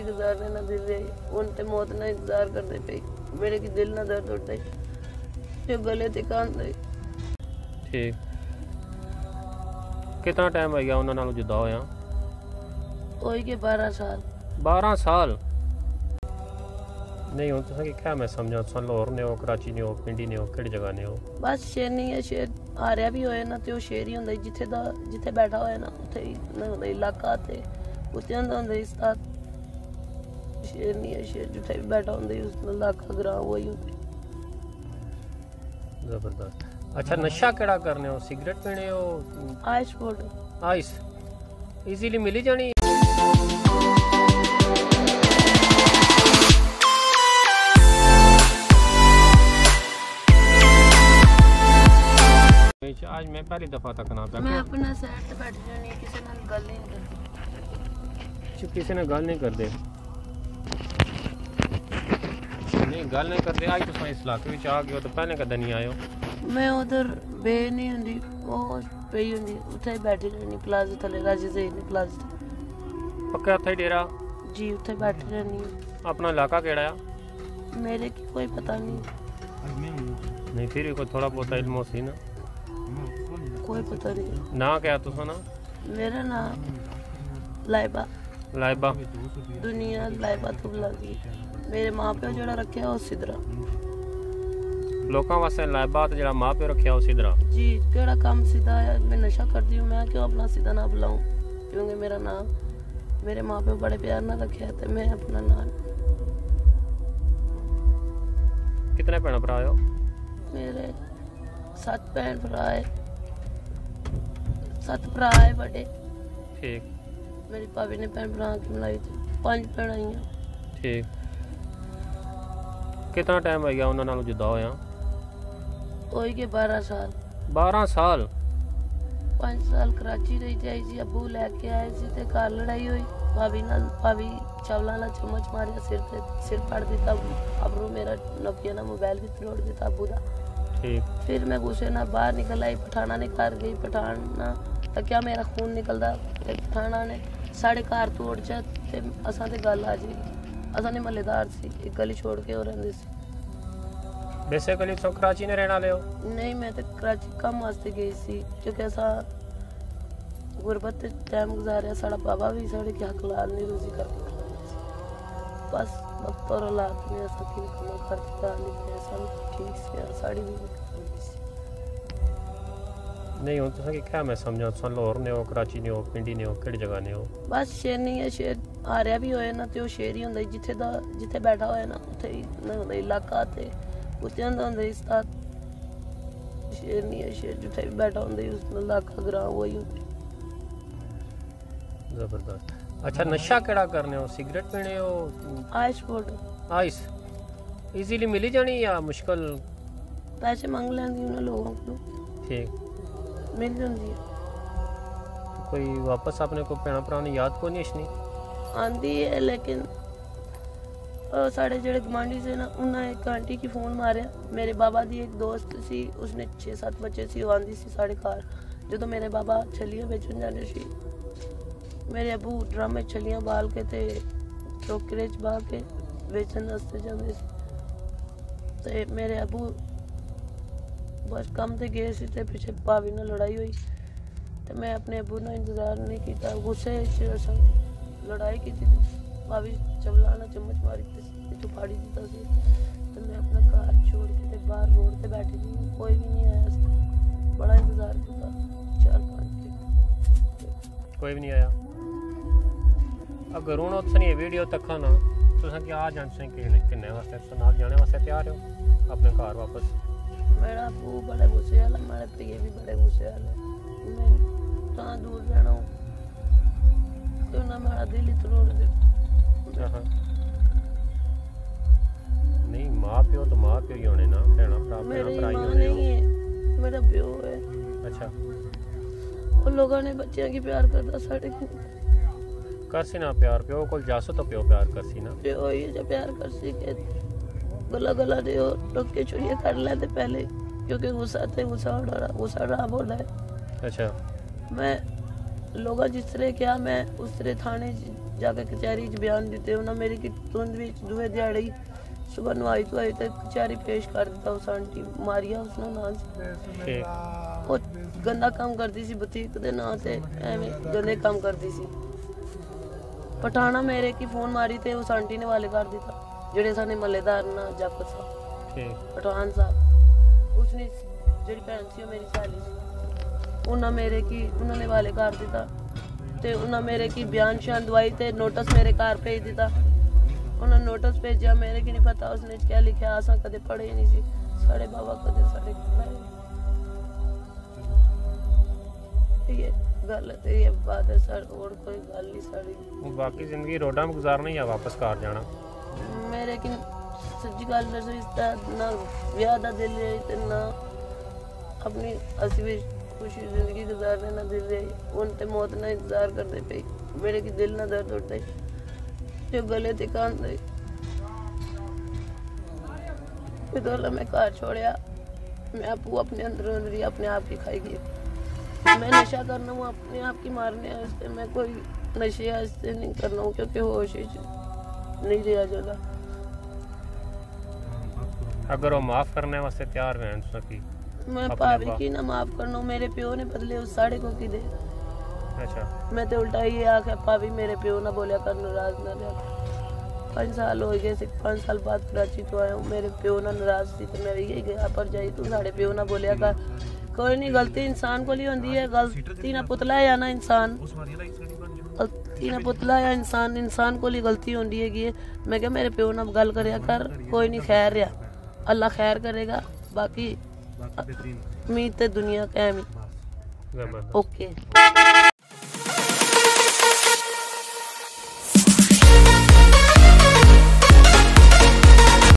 गुजारने ना दिल रही उन ते मौत ना इंतजार करते पे मेरे की दिल ना दर्द उठते जो गले ते कान दे। ठीक कितना टाइम हो गया उन्हां नाल जुदा होया? होई के 12 साल। 12 साल नहीं हो तुसा की क्या मैं समझा तुसा लाहौर ने हो कराची ने हो पिंडी ने हो किहड़ी जगह ने हो? बस शेर नहीं है शेर हारिया भी होए ना ते ओ शेर ही हुंदा जिथे दा जिथे बैठा होए ना उथे ही ना हुंदा इलाका ते उथे हुंदा इस्तात शेर नहीं है शेर जिथे भी बैठा हुंदा उस इलाका ग्रां वही हुंदा। जबरदस्त। अच्छा नशा केड़ा करने हो? सिगरेट पीने हो? Ice powder. आइस इजीली मिली जानी? आज मैं पहली दफा तक ना मैं अपना साइड पे बैठ जानी किसी नाल गल नहीं करती। किसी ने गल नहीं करते नहीं गल नहीं करते आज तुम इस इलाके में आ गए हो तो पहले कदे नहीं आए हो? मैं उधर बे नहीं हुंदी वो पई हुंदी उथे बैठी रहनी प्लाजा थले राजी ज़ैन प्लाजा पक्का उथे डेरा? जी उथे बैठी रहनी। अपना इलाका केड़ा है? मेरे की कोई पता नहीं। नहीं फिर भी कोई थोड़ा बहुत इल्म सी ना? कोई पता नहीं। ना क्या तुसा ना? मेरा नाम लाइबा। लाइबा दुनिया लाइबा तो बुलाती मेरे मां प्यो जेड़ा रखया ओ सिदरा लोकां वास्ते लाइबा ते जेड़ा मां प्यो रखया ओ सिदरा। जी केड़ा काम सीधा है मैं नशा करती हूं मैं क्यों अपना सीधा ना बुलाऊं क्योंकि मेरा नाम मेरे मां प्यो बड़े प्यार ना रखया ते मैं अपना नाम। कितने भैन भरा हो? मेरे 7 भैन भरा है 7 भरा है बड़े। ठीक मेरी भाभी ने भैन भरा की मिलाई थी 5 भैन आई हैं। ठीक कितना टाइम हो गया उन्हां नाल जुदा होया? होई के 12 साल। 12 साल 5 साल कराची रही थी आई सी अबू लेके आए सी ते घर लड़ाई हुई भाभी नाल भाभी चावला नाल चम्मच मारिया सिर फाड़ दिता अबरू मेरा नोकिया ना मोबाइल भी तोड़ दिता अबू दा। ठीक फिर मैं गुस्से ना बाहर निकल आई पठाना ने घर गई पठाना तो क्या मेरा खून निकलदा ते पठाना ने साढ़े घर तोड़ च ते असां ते गल आ जाएगी असां ने महल्लेदार सी एक गली छोड़ के और रहंदे सी। बेसिकली तो कराची ने रहने वाले हो? नहीं मैं तो कराची कम वास्ते गई सी क्योंकि असा गुरबत टाइम गुजारिया साड़ा बाबा भी साढ़े के हक लाल नहीं रोजी कर बस वक्त और हालात में ऐसा कि कमा करता नहीं सब ठीक से साड़ी भी नहीं हो तुसा की क्या मैं समझा तुसा लाहौर ने हो कराची ने हो पिंडी ने हो किहड़ी जगह ने हो? बस शेर नहीं है शेर हारिया भी होए ना ते ओ शेर ही हुंदा जिथे दा जिथे बैठा होए ना उथे ही ना हुंदा इलाका ते उथे हुंदा इस्तात शेर नहीं है शेर जिथे भी बैठा हुंदा उस इलाका ग्रां वही हुंदा। जबरदस्त। अच्छा नशा केड़ा करने हो? सिगरेट पीने हो? Ice powder. आइस इजीली मिली जानी या मुश्किल? पैसे मांग लेंदी उन लोगों को ठीक मिल जाती है। कोई वापस अपने को भैन भरा ने याद को नहीं इसनी आंदी है लेकिन साढ़े जेड़े गवांढी से ना उन्हें एक आंटी की फोन मारिया मेरे बाबा दी एक दोस्त सी उसने 6-7 बच्चे सी आंदी सी साढ़े घर जो मेरे बाबा छलियां बेचन जाने सी मेरे अबू ड्रम में छलियां बाल के ते टोकरे च बा के बेचन वास्ते जांदे सी ते मेरे अबू बस कम ते गए सी ते पीछे भाभी नाल लड़ाई हुई ते मैं अपने अबू ना इंतजार नहीं किया गुस्से च लड़ाई की थी भाभी चवलाना चम्मच मारी थी फाड़ी दिता सी तो मैं अपना कार छोड़ के ते बाहर रोड पे बैठी थी कोई भी नहीं आया बड़ा इंतजार किया 4-5 दिन कोई भी नहीं आया। अगर हूँ तुसें ये वीडियो तक्का ना तुसें क्या जान से किन्ने वास्ते तुस नाल जाने वास्ते तैयार हो अपने घर वापस? मेरा अबू बड़े गुस्से वाला मेरे प्रिय भी बड़े गुस्से वाले मैं कहाँ दूर रहना हूँ क्यों ना मेरा दिल ही तोड़ दे। नहीं माँ प्यो तो माँ प्यो ही होने ना भैन भरा मेरी भरा ही माँ होने नहीं है मेरा प्यो है। अच्छा उन लोगों ने बच्चियां की प्यार करता साढ़े कर सी ना प्यार प्यो को जासो तो प्यो प्यार कर सी ना प्यो ये जो प्यार कर सी के गला गला दे और टोक के चुरिया कर लेते पहले क्योंकि गुस्सा थे गुस्सा रहा बोला है। अच्छा मैं लोग जिस तरह क्या मैं उस तरह थाने जाके कचहरी च बयान दिते उन्हें मेरी की तुंद विच दुए दिहाड़ी सुबह नवाई धोई ते कचहरी पेश कर दिता उस आंटी मारिया उसने नाम ठीक वो गंदा काम करती सी बुटीक दे नां ते एवें गंदे काम करती सी पठाना मेरे की फोन मारी ते उस आंटी ने वाले कर दिता जेड़े साने मल्लेदार ना जाकर साहब ठीक पठान साहब उसने जेड़ी भैन सी मेरी सहेली सी उन्होंने वाले कर दिता ते उन्हें मेरे की बयान शान दवाई ते नोटिस मेरे घर भेज दिता उन्हें नोटिस भेजा मेरे की नहीं पता उसने क्या लिखा असा कदे पढ़े ही नहीं सी साढ़े बाबा कदे साढ़े ये गल ते ये बात है सर और कोई गल नहीं साड़ी हूँ बाकी जिंदगी रोडा में गुजारना या वापस घर जाना मेरे की सच्ची गल दसो ना ब्याह दा दिल है ते ना अपनी असी भी खुशी जिंदगी गुजारने ना दिल रही उन ते मौत ना इंतजार करते पे मेरे की दिल ना दर्द उठते जो गले ते कान दे फिर मैं घर छोड़या मैं आपू अपने अंदर ही अपने आप की खाई गई मैं नशा करना हूँ अपने आप की मारने वास्ते मैं कोई नशे वास्ते नहीं करना हूँ क्योंकि होश नहीं रहा जगह अगर वो माफ करने वास्ते तैयार हैं सकी मैं भाभी की ना माफ करना मेरे प्यो ने बदले उस साढ़े को की दे अच्छा मैं तो उल्टा ही आख्या भाभी मेरे प्यो ना बोलिया कर नाराज ना रहा 5 साल हो गए 5 साल बाद कराची तो आया हूँ मेरे प्यो ना नाराज थी तो मैं यही गया पर जाई तू साढ़े प्यो ना बोलिया कर कोई नहीं गलती इंसान को ही होती है गलती ना पुतला या ना इंसान गलती ना पुतला या इंसान को ही गलती होती है कि मैं क्या मेरे प्यो ना गल करया कर कोई नहीं खैर रहा अल्लाह खैर करेगा बाकी उम्मीद ते दुनिया कायम ओके